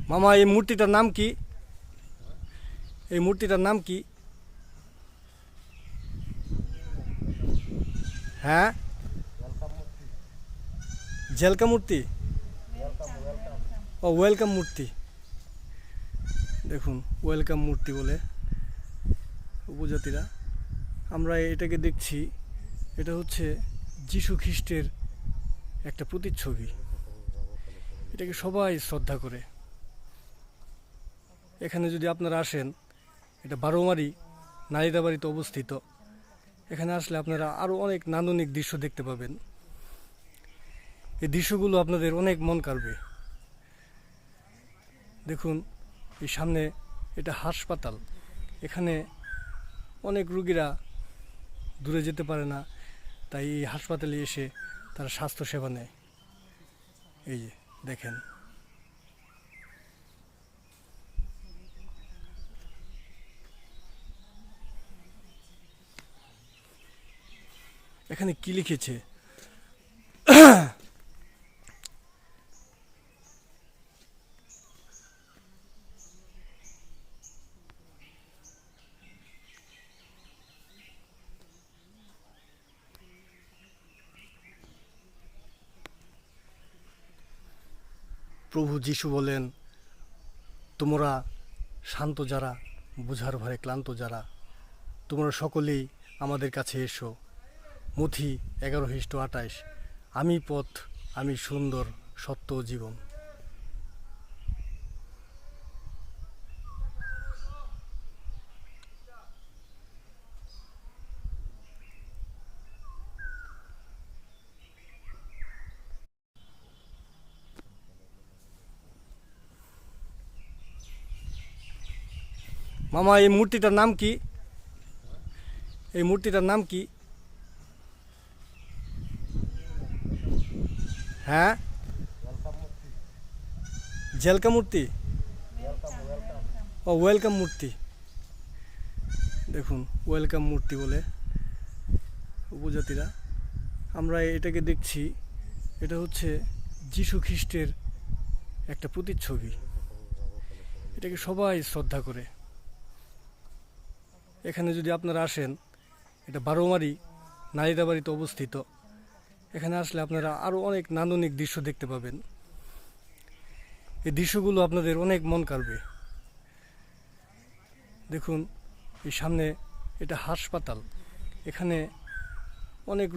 মামা, এই মূর্তিটার নাম কি? এই মূর্তিটার নাম কি? হ্যাঁ, জেলকা মূর্তি। ও, ওয়েলকাম মূর্তি। দেখুন, ওয়েলকাম মূর্তি বলে উপজাতিরা। আমরা এটাকে দেখছি, এটা হচ্ছে যীশু খ্রিস্টের একটা প্রতিচ্ছবি। এটাকে সবাই শ্রদ্ধা করে। এখানে যদি আপনারা আসেন, এটা বারোমারি নালিতাবাড়িতে অবস্থিত। এখানে আসলে আপনারা আরও অনেক নান্দনিক দৃশ্য দেখতে পাবেন। এই দৃশ্যগুলো আপনাদের অনেক মন কাড়বে। দেখুন, এই সামনে এটা হাসপাতাল। এখানে অনেক রুগীরা দূরে যেতে পারে না, তাই এই হাসপাতালে এসে তারা স্বাস্থ্য সেবা নেয়। এই যে দেখেন, এখানে কি লিখেছে? প্রভু যিশু বলেন, তোমরা শান্ত যারা, বোঝার ভরে ক্লান্ত যারা, তোমরা সকলেই আমাদের কাছে এসো। মথি 11:28। আমি পথ, আমি সুন্দর, সত্য ও জীবন। মামা, এই মূর্তিটার নাম কি? এই মূর্তিটার নাম কি? হ্যাঁ, জেলকা মূর্তি। ও, ওয়েলকাম মূর্তি। দেখুন, ওয়েলকাম মূর্তি বলে উপজাতিরা। আমরা এটাকে দেখছি, এটা হচ্ছে যীশু খ্রিস্টের একটা প্রতিচ্ছবি। এটাকে সবাই শ্রদ্ধা করে। এখানে যদি আপনারা আসেন, এটা বারোমারি নালিতাবাড়িতে অবস্থিত। এখানে আসলে আপনারা আরও অনেক নান্দনিক দৃশ্য দেখতে পাবেন। এই দৃশ্যগুলো আপনাদের অনেক মন কাড়বে। দেখুন, এই সামনে এটা হাসপাতাল। এখানে অনেক